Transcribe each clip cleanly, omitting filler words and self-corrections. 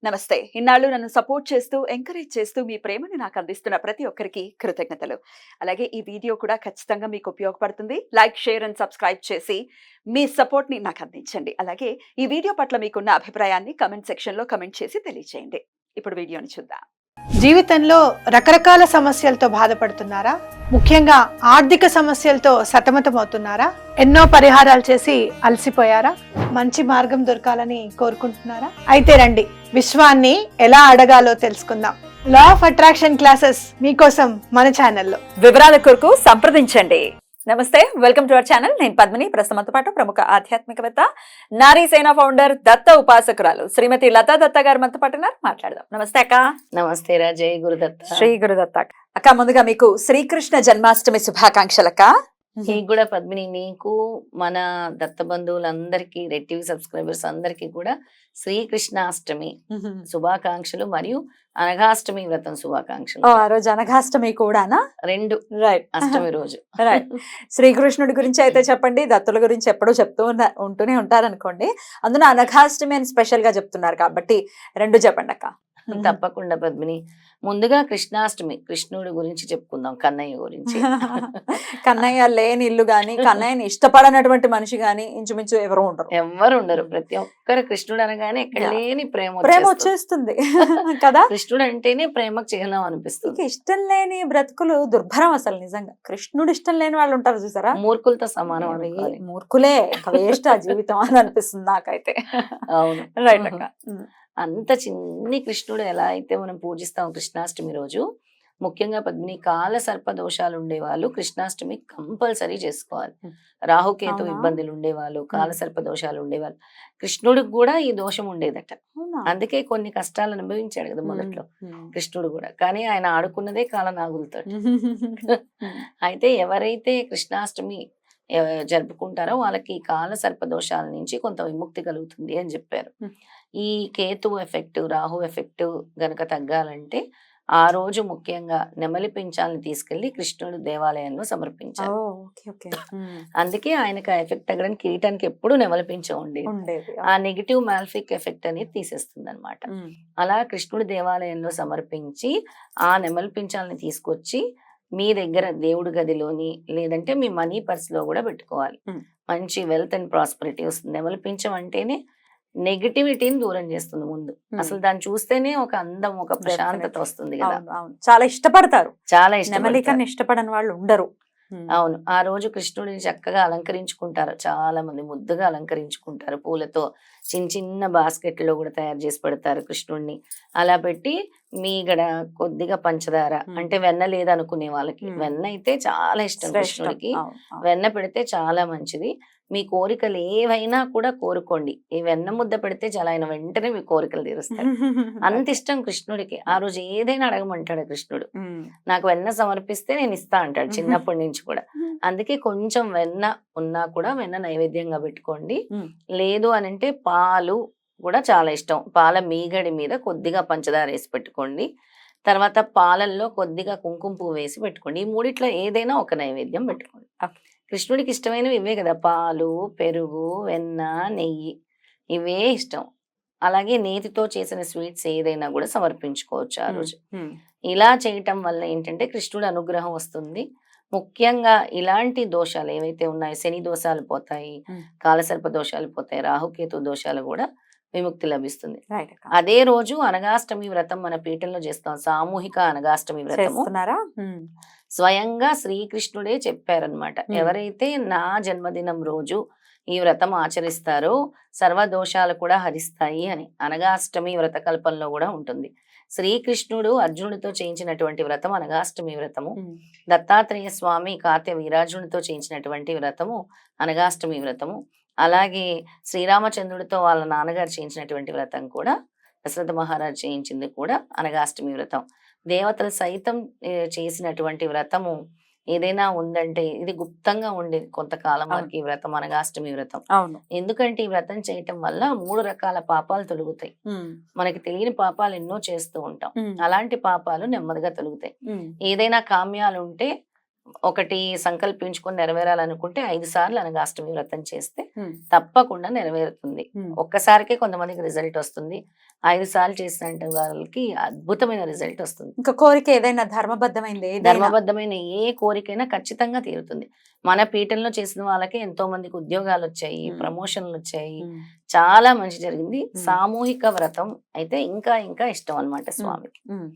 నమస్తే. ఇన్నాళ్ళు నన్ను సపోర్ట్ చేస్తూ, ఎంకరేజ్ చేస్తూ మీ ప్రేమని నాకు అందిస్తున్న ప్రతి ఒక్కరికి కృతజ్ఞతలు. అలాగే ఈ వీడియో కూడా ఖచ్చితంగా మీకు ఉపయోగపడుతుంది. లైక్, షేర్ అండ్ సబ్స్క్రైబ్ చేసి మీ సపోర్ట్‌ని నాకు అందించండి. అలాగే ఈ వీడియో పట్ల మీకున్న అభిప్రాయాన్ని కామెంట్ సెక్షన్‌లో కామెంట్ చేసి తెలియజేయండి. ఇప్పుడు వీడియోని చూద్దాం. జీవితంలో రకరకాల సమస్యలతో బాధపడుతున్నారా? ముఖ్యంగా ఆర్థిక సమస్యలతో సతమతమవుతున్నారా? ఎన్నో పరిహారాలు చేసి అలసిపోయారా? మంచి మార్గం దొరకాలని కోరుకుంటున్నారా? అయితే రండి, విశ్వాన్ని ఎలా అడగాలో తెలుసుకుందాం. లా ఆఫ్ అట్రాక్షన్ క్లాసెస్ మీకోసం మన ఛానల్లో. వివరాల కొరకు సంప్రదించండి. నమస్తే, వెల్కమ్ టు అవర్ ఛానల్. నేను పద్మిని. ప్రస్తుతంతో పాటు ప్రముఖ ఆధ్యాత్మికవేత్త, నారీ సేన ఫౌండర్, దత్త ఉపాసకురాలు శ్రీమతి లతా దత్త గారు మనతో పాటు ఉన్నారు. మాట్లాడదాం. నమస్తే అక్క. నమస్తే రా, జై గురుదత్త. శ్రీ గురుదత్త అక్క. ముందుగా మీకు శ్రీకృష్ణ జన్మాష్టమి శుభాకాంక్షలు అక్క. నీకు కూడా పద్మిని, నీకు మన దత్త బంధువులందరికీ, రెడ్ టీవీ సబ్స్క్రైబర్స్ అందరికీ కూడా శ్రీకృష్ణాష్టమి శుభాకాంక్షలు మరియు అనఘాష్టమి వ్రతం శుభాకాంక్షలు. ఆ రోజు అనఘాష్టమి కూడానా? రెండు. రైట్. అష్టమి రోజు. రైట్. శ్రీకృష్ణుడి గురించి అయితే చెప్పండి, దత్తుల గురించి ఎప్పుడూ చెప్తూ ఉంటూనే ఉంటారనుకోండి. అందులో అనఘాష్టమి అని స్పెషల్ గా చెప్తున్నారు కాబట్టి రెండు చెప్పండి అక్క. తప్పకుండా పద్మిని. ముందుగా కృష్ణాష్టమి, కృష్ణుడి గురించి చెప్పుకుందాం, కన్నయ్య గురించి. కన్నయ్య లేని ఇల్లు గాని, కన్నయ్యని ఇష్టపడనటువంటి మనిషి గాని ఇంచుమించు ఎవరు ఉండరు. ఎవ్వరు ఉండరు. ప్రతి ఒక్కరు కృష్ణుడు అనగానే ఎక్కడ లేని ప్రేమ వచ్చేస్తుంది కదా. కృష్ణుడు అంటేనే ప్రేమకు చిహ్నం అనిపిస్తుంది. ఇష్టం లేని బ్రతుకులు దుర్భరం అసలు. నిజంగా కృష్ణుడు ఇష్టం లేని వాళ్ళు ఉంటారు చూసారా, మూర్ఖులతో సమానం. మూర్ఖులే, వేస్ట్ ఆ జీవితం అని అనిపిస్తుంది నాకైతే. అవును, రైట్ అక్క. అంత చిన్ని కృష్ణుడు ఎలా అయితే మనం పూజిస్తాం కృష్ణాష్టమి రోజు, ముఖ్యంగా పద్మిని కాల సర్ప దోషాలు ఉండేవాళ్ళు కృష్ణాష్టమి కంపల్సరీ చేసుకోవాలి. రాహుకేతు ఇబ్బందులు ఉండేవాళ్ళు, కాల సర్ప దోషాలు ఉండేవాళ్ళు, కృష్ణుడికి కూడా ఈ దోషం ఉండేదట. అందుకే కొన్ని కష్టాలు అనుభవించాడు కదా మొదట్లో కృష్ణుడు కూడా. కానీ ఆయన ఆడుకున్నదే కాలనాగులతో. అయితే ఎవరైతే కృష్ణాష్టమి జరుపుకుంటారో వాళ్ళకి కాల సర్ప దోషాల నుంచి కొంత విముక్తి కలుగుతుంది అని చెప్పారు. ఈ కేతు ఎఫెక్ట్, రాహు ఎఫెక్ట్ గనక తగ్గాలంటే ఆ రోజు ముఖ్యంగా నెమలి పించాలని తీసుకెళ్లి కృష్ణుడు దేవాలయంలో సమర్పించారు. అందుకే ఆయనకు ఆ ఎఫెక్ట్ తగ్గడానికి కిరీటానికి ఎప్పుడు నెమలి పించం ఉండేది. ఆ నెగిటివ్ మాల్ఫిక్ ఎఫెక్ట్ అనేది తీసేస్తుంది అనమాట. అలా కృష్ణుడు దేవాలయంలో సమర్పించి ఆ నెమలి పించాలని తీసుకొచ్చి మీ దగ్గర దేవుడి గదిలోని, లేదంటే మీ మనీ పర్స్ లో కూడా పెట్టుకోవాలి. మంచి వెల్త్ అండ్ ప్రాస్పరిటీ వస్తుంది. నెమలి పించం అంటేనే నెగిటివిటీని దూరం చేస్తుంది ముందు. అసలు దాన్ని చూస్తేనే ఒక అందం, ఒక ప్రశాంతత వస్తుంది కదా. చాలా ఇష్టపడతారు. చాలా ఇష్టపడని వాళ్ళు ఉండరు. అవును. ఆ రోజు కృష్ణుడిని చక్కగా అలంకరించుకుంటారు. చాలా మంది ముద్దుగా అలంకరించుకుంటారు పూలతో. చిన్న చిన్న బాస్కెట్లో కూడా తయారు చేసి పెడతారు కృష్ణుడిని. అలా పెట్టి మీగడ కొద్దిగా పంచదార, అంటే వెన్న లేదనుకునే వాళ్ళకి వెన్న అయితే చాలా ఇష్టం కృష్ణుడికి. వెన్న పెడితే చాలా మంచిది. మీ కోరికలు ఏవైనా కూడా కోరుకోండి. ఈ వెన్న ముద్ద పెడితే చాలా, ఆయన వెంటనే మీ కోరికలు తీరుస్తాడు. అంత ఇష్టం కృష్ణుడికి. ఆ రోజు ఏదైనా అడగమంటాడు కృష్ణుడు. నాకు వెన్న సమర్పిస్తే నేను ఇస్తా అంటాడు చిన్నప్పటి నుంచి కూడా. అందుకే కొంచెం వెన్న ఉన్నా కూడా వెన్న నైవేద్యంగా పెట్టుకోండి. లేదు అని అంటే పాలు కూడా చాలా ఇష్టం. పాల మీగడి మీద కొద్దిగా పంచదార వేసి పెట్టుకోండి. తర్వాత పాలల్లో కొద్దిగా కుంకుమ పువ్వు వేసి పెట్టుకోండి. ఈ మూడిట్లో ఏదైనా ఒక నైవేద్యం పెట్టుకోండి. కృష్ణుడికి ఇష్టమైనవి ఇవే కదా, పాలు, పెరుగు, వెన్న, నెయ్యి, ఇవే ఇష్టం. అలాగే నేతితో చేసిన స్వీట్స్ ఏదైనా కూడా సమర్పించుకోవచ్చు ఆ రోజు. ఇలా చేయటం వల్ల ఏంటంటే కృష్ణుడి అనుగ్రహం వస్తుంది. ముఖ్యంగా ఇలాంటి దోషాలు ఏవైతే ఉన్నాయో, శని దోషాలు పోతాయి, కాలసర్ప దోషాలు పోతాయి, రాహుకేతు దోషాలు కూడా విముక్తి లభిస్తుంది. అదే రోజు అనఘాష్టమి వ్రతం మన పీఠంలో చేస్తాం. సామూహిక అనఘాష్టమి వ్రతము స్వయంగా శ్రీకృష్ణుడే చెప్పారనమాట. ఎవరైతే నా జన్మదినం రోజు ఈ వ్రతం ఆచరిస్తారో సర్వదోషాలు కూడా హరిస్తాయి అని అనఘాష్టమి వ్రత కల్పంలో కూడా ఉంటుంది. శ్రీకృష్ణుడు అర్జునుడితో చేయించినటువంటి వ్రతం అనఘాష్టమి వ్రతము. దత్తాత్రేయ స్వామి కార్తీయ వీరార్జునుడితో చేయించినటువంటి వ్రతము అనఘాష్టమి వ్రతము. అలాగే శ్రీరామచంద్రుడితో వాళ్ళ నాన్నగారు చేయించినటువంటి వ్రతం కూడా, దశరథ మహారాజు చేయించింది కూడా అనఘాష్టమి వ్రతం. దేవతలు సైతం చేసినటువంటి వ్రతము ఏదైనా ఉందంటే ఇది గుప్తంగా ఉండేది కొంతకాలం వరకు ఈ వ్రతం, అనఘాష్టమి వ్రతం. ఎందుకంటే ఈ వ్రతం చేయటం వల్ల 3 రకాల పాపాలు తొలుగుతాయి. మనకి తెలియని పాపాలు ఎన్నో చేస్తూ ఉంటాం. అలాంటి పాపాలు నెమ్మదిగా తొలుగుతాయి. ఏదైనా కామ్యాలు ఉంటే ఒకటి సంకల్పించుకొని నెరవేరాలనుకుంటే 5 సార్లు అనగాష్టమి వ్రతం చేస్తే ఉమ్, తప్పకుండా నెరవేరుతుంది. ఉమ్. ఒక్కసారికే కొంతమందికి రిజల్ట్ వస్తుంది, 5 సార్లు చేసిన వాళ్ళకి అద్భుతమైన రిజల్ట్ వస్తుంది. ఇంకా కోరిక ఏదైనా ధర్మబద్ధమైంది ఏదైనా ధర్మబద్ధమైన ఏ కోరికైనా ఖచ్చితంగా తీరుతుంది. మన పీఠంలో చేసిన వాళ్ళకి ఎంతో మందికి ఉద్యోగాలు వచ్చాయి, ప్రమోషన్లు వచ్చాయి, ఉమ్, చాలా మంచి జరిగింది. మ్మ్. సామూహిక వ్రతం అయితే ఇంకా ఇంకా ఇష్టం అన్నమాట స్వామికి. ఉమ్,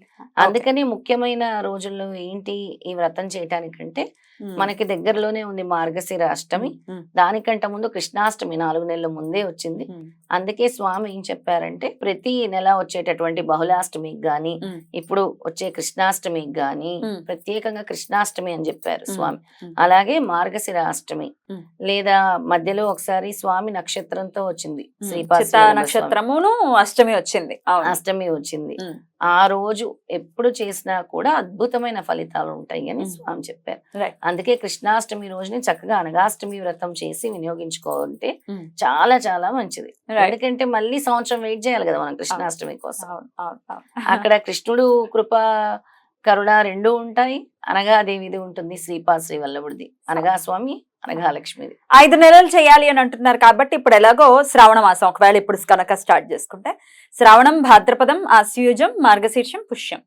అందుకని ముఖ్యమైన రోజుల్లో ఏంటి ఈ వ్రతం చేయటానికంటే ఉమ్, మనకి దగ్గరలోనే ఉంది మార్గశిర అష్టమి, ఉమ్, దానికంటే ముందు కృష్ణాష్టమి 4 నెలల ముందే వచ్చింది. ఉమ్, అందుకే స్వామి ఏం చెప్పారంటే ప్రతి నెల వచ్చేటటువంటి బహుళాష్టమికి గాని ఉమ్, ఇప్పుడు వచ్చే కృష్ణాష్టమికి గాని ఉమ్. ప్రత్యేకంగా కృష్ణాష్టమి అని చెప్పారు ఉమ్, స్వామి. ఉమ్. అలాగే మార్గశిర అష్టమి ఉమ్. లేదా మధ్యలో ఒకసారి స్వామి నక్షత్రంతో వచ్చింది, ఉమ్, శ్రీపాద చిత్తా శ్రీవల్లభ స్వామి నక్షత్రమును అష్టమి వచ్చింది. అవును. అష్టమి వచ్చింది. ఉమ్, ఆ రోజు ఎప్పుడు చేసినా కూడా అద్భుతమైన ఫలితాలు ఉంటాయి అని ఉమ్. స్వామి చెప్పారు. రైట్. అందుకే కృష్ణాష్టమి రోజుని చక్కగా అనగాష్టమి వ్రతం చేసి వినియోగించుకోవాలంటే ఉమ్, చాలా చాలా మంచిది. రైట్. ఎందుకంటే మళ్ళీ సంవత్సరం వెయిట్ చేయాలి కదా మనం కృష్ణాష్టమి కోసం. అవును, అవును, అవును. అక్కడ కృష్ణుడు కృప కరుణ రెండు ఉంటాయి, అనగాదేవిది ఉంటుంది, శ్రీపాద శ్రీవల్లభుడిది, అనగా స్వామి అనగా లక్ష్మిది. 5 నెలలు చేయాలి అని అంటున్నారు కాబట్టి ఇప్పుడు ఎలాగో శ్రావణ మాసం ఒకవేళ ఇప్పుడు కనుక స్టార్ట్ చేసుకుంటే శ్రావణం, భాద్రపదం, ఆశ్వయుజం, మార్గశీర్షం, పుష్యం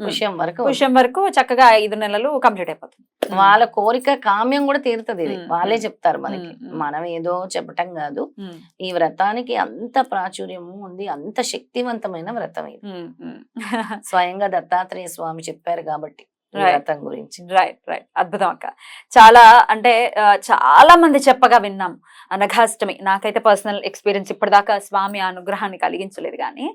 పుష్యం వరకు పుష్యం వరకు చక్కగా 5 నెలలు కంప్లీట్ అయిపోతుంది. వాళ్ళ కోరిక కామ్యం కూడా తీరుతుంది. ఇది ఉమ్, వాళ్ళే ఉమ్, చెప్తారు మనకి, ఉమ్, ఉమ్. మనం ఏదో చెప్పటం కాదు. ఉమ్, ఈ వ్రతానికి అంత ప్రాచుర్యము ఉంది, అంత శక్తివంతమైన వ్రతం ఇది. ఉమ్, ఉమ్. స్వయంగా దత్తాత్రేయ స్వామి చెప్పారు కాబట్టి ఈ Right. వ్రతం గురించి. Right, right. అద్భుతం అక్క. చాలా అంటే చాలా మంది చెప్పగా విన్నాం అనఘాష్టమి. నాకైతే పర్సనల్ ఎక్స్పీరియన్స్ ఇప్పటిదాకా స్వామి అనుగ్రహాన్ని కలిగించలేదు, కానీ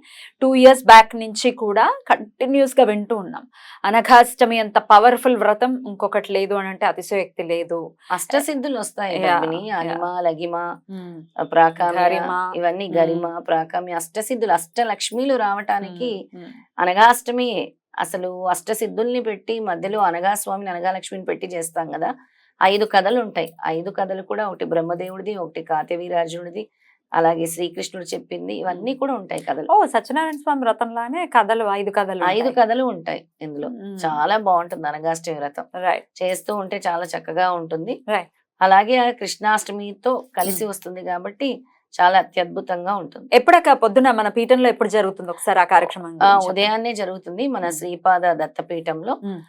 2 years బ్యాక్ నుంచి కూడా కంటిన్యూస్ గా వింటూ ఉన్నాం. అనఘాష్టమి అంత పవర్ఫుల్ వ్రతం ఇంకొకటి లేదు అని అంటే అతిశయోక్తి లేదు. అష్టసిద్ధులు వస్తాయి, Yeah, గర్భిణి, అనిమ, లగిమ, ఉమ్, ప్రాకామ్య, గరిమ. ఇవన్నీ గరిమ, ప్రాకామ్య, అష్టసిద్ధులు, అష్టలక్ష్మిలు రావటానికి ఉమ్, అనగాష్టమి. అసలు అష్టసిద్ధుల్ని పెట్టి మధ్యలో అనగా స్వామిని అనగా లక్ష్మిని పెట్టి చేస్తాం కదా. 5 కథలు ఉంటాయి. 5 కథలు కూడా ఒకటి బ్రహ్మదేవుడిది, ఒకటి కాతవీరాజుడిది, అలాగే శ్రీకృష్ణుడు చెప్పింది, ఇవన్నీ కూడా ఉంటాయి కథలు. ఓ సత్యనారాయణ స్వామి వ్రతంలానే కథలు 5 కథలు 5 కథలు ఉంటాయి ఇందులో. చాలా బాగుంటుంది అనగాష్టమి వ్రతం. రైట్, చేస్తూ ఉంటే చాలా చక్కగా ఉంటుంది. Right. అలాగే ఆ కృష్ణాష్టమితో కలిసి వస్తుంది కాబట్టి చాలా అత్యద్భుతంగా ఉంటుంది. ఎప్పుడక్క పొద్దున మన పీఠంలో ఎప్పుడు జరుగుతుంది ఒకసారి ఆ కార్యక్రమం గురించి చెప్పండి. ఉదయాన్నే జరుగుతుంది మన మ్మ్. శ్రీపాద దత్తపీఠంలో. మ్మ్.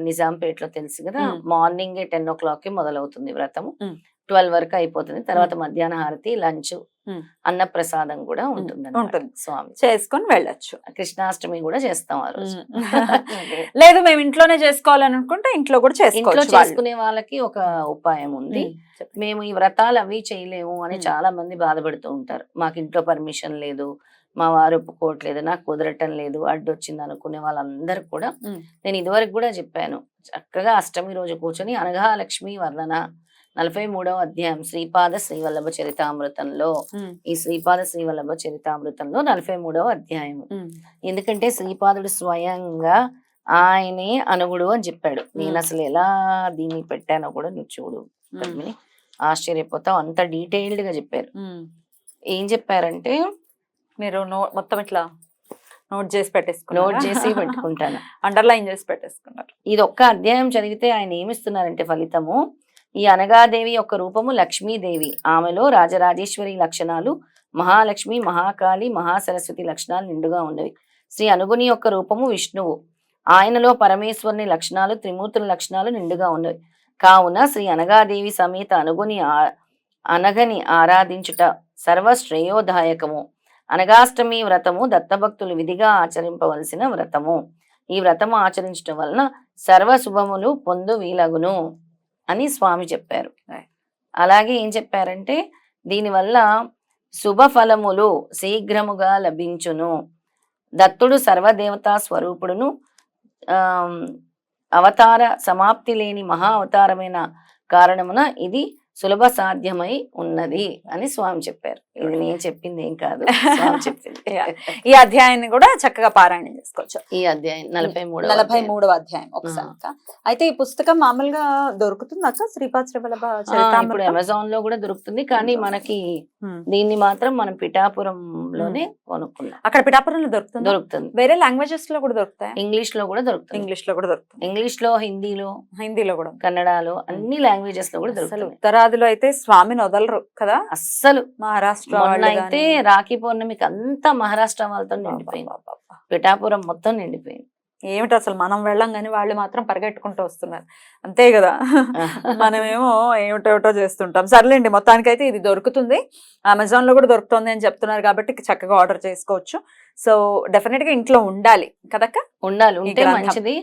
నిజాంపేటలో తెలుసు కదా, మ్మ్. మార్నింగ్ 10 o'clock మొదలవుతుంది వ్రతము. మ్మ్. 12 వరకు అయిపోతుంది. తర్వాత మధ్యాహ్న హారతి, లంచ్, మ్మ్. అన్నప్రసాదం కూడా ఉంటుంది ఉంటుంది. స్వామి. చేసుకొని వెళ్ళొచ్చు. కృష్ణాష్టమి కూడా చేస్తాం ఆ రోజు. లేదు మేము ఇంట్లోనే చేసుకోవాలని అనుకుంటే ఇంట్లో కూడా ఇంట్లో చేసుకోవచ్చు. చేసుకునే వాళ్ళకి ఒక ఉపాయం ఉంది. మేము ఈ వ్రతాలు అవి చేయలేము అని మ్మ్. చాలా మంది బాధపడుతూ ఉంటారు. మాకు ఇంట్లో పర్మిషన్ లేదు, మా వారు ఒప్పుకోవట్లేదు, నాకు కుదరటం లేదు, అడ్డొచ్చింది అనుకునే వాళ్ళందరూ కూడా నేను ఇదివరకు కూడా చెప్పాను, చక్కగా అష్టమి రోజు కూర్చొని అనగా లక్ష్మి వర్ణన 43వ అధ్యాయం శ్రీపాద శ్రీవల్లభ చరితామృతంలో, ఈ శ్రీపాద శ్రీవల్లభ చరితామృతంలో 43వ అధ్యాయం. ఎందుకంటే శ్రీపాదుడు స్వయంగా ఆయనే అనుగుడు అని చెప్పాడు. నేను అసలు ఎలా దీన్ని పెట్టానో కూడా నువ్వు చూడు, పద్మిని, ఆశ్చర్యపోతావు, అంత డీటెయిల్డ్ గా చెప్పారు. ఏం చెప్పారంటే, మీరు మొత్తం ఇట్లా నోట్ చేసి నోట్ చేసి పెట్టుకుంటాను, అండర్లైన్ చేసి పెట్టేసుకున్నారు. ఇది ఒక్క అధ్యాయం చదివితే ఆయన ఏమిస్తున్నారంటే ఫలితము, ఈ అనగాదేవి యొక్క రూపము లక్ష్మీదేవి, ఆమెలో రాజరాజేశ్వరి లక్షణాలు, మహాలక్ష్మి, మహాకాళి, మహాసరస్వతి లక్షణాలు నిండుగా ఉన్నవి. శ్రీ అనుగుని యొక్క రూపము విష్ణువు, ఆయనలో పరమేశ్వరుని లక్షణాలు, త్రిమూర్తుల లక్షణాలు నిండుగా ఉన్నవి. కావున శ్రీ అనగాదేవి సమేత అనగని ఆరాధించుట సర్వశ్రేయోదాయకము. అనగాష్టమి వ్రతము దత్తభక్తులు విధిగా ఆచరింపవలసిన వ్రతము. ఈ వ్రతము ఆచరించడం వలన సర్వశుభములు పొందు వీలగును అని స్వామి చెప్పారు. అలాగే ఏం చెప్పారంటే, దీనివల్ల శుభ ఫలములు శీఘ్రముగా లభించును. దత్తుడు సర్వదేవతా స్వరూపుడును, అవతార సమాప్తి లేని మహా అవతారమైన కారణమున ఇది సులభ సాధ్యమై ఉన్నది అని స్వామి చెప్పారు. ఇది నేను చెప్పింది ఏం కాదు, స్వామి చెప్పింది. Yeah. ఈ అధ్యాయాన్ని కూడా చక్కగా పారాయణం చేసుకోవచ్చు. ఈ అధ్యాయం 43వ 43వ అధ్యాయం ఒకసారి అక్క. అయితే ఈ పుస్తకం మామూలుగా దొరుకుతుంది అక్క, శ్రీపాద శ్రీవల్లభ ఇప్పుడు చరితామృతం? అమెజాన్ లో కూడా దొరుకుతుంది, కానీ మనకి Hmm. దీన్ని మాత్రం మనం పిఠాపురంలోనే కొనుక్కున్నాం. అక్కడ పిఠాపురంలో దొరుకుతుంది. దొరుకుతుంది. వేరే లాంగ్వేజెస్ లో కూడా దొరుకుతాయి? ఇంగ్లీష్ లో కూడా దొరుకుతుంది. ఇంగ్లీష్ లో కూడా దొరుకుతుంది, ఇంగ్లీష్ లో, హిందీలో, హిందీలో కూడా. కన్నడలో, అన్ని లాంగ్వేజెస్ లో కూడా అసలు దొరుకుతుంది. ఉత్తరాదిలో అయితే స్వామిని వదలరు కదా, అస్సలు మహారాష్ట్ర మొన్న వాళ్ళు అయితే గాని. రాఖీ పౌర్ణమికి అంతా మహారాష్ట్ర వాళ్ళతో నిండిపోయింది. అబ్బబ్బబ్బబ్బ. పిఠాపురం మొత్తం నిండిపోయింది. ఏమిటి అసలు మనం వెళ్ళం కానీ వాళ్ళు మాత్రం పరిగెట్టుకుంటూ వస్తున్నారు, అంతే కదా. మనమేమో ఏమిటేమిటో చేస్తుంటాం. సర్లేండి, మొత్తానికైతే ఇది దొరుకుతుంది, అమెజాన్ లో కూడా దొరుకుతుంది అని చెప్తున్నారు కాబట్టి చక్కగా ఆర్డర్ చేసుకోవచ్చు. సో డెఫినెట్ గా ఇంట్లో ఉండాలి కదక్క. ఉండాలి, ఉంటే గ్రంథం. మంచిది.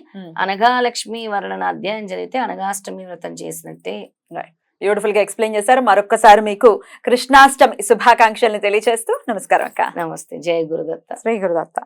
అనగా లక్ష్మి వర్ణన అధ్యాయం జరిగితే అనగాష్టమి వ్రతం చేసినట్టే. బ్యూటిఫుల్ గా ఎక్స్ప్లెయిన్ చేశారు. మరొక్కసారి మీకు కృష్ణాష్టమి శుభాకాంక్షల్ని తెలియజేస్తూ నమస్కారం అక్క. నమస్తే. జయ గురుదత్త. శ్రీ గురుదత్త.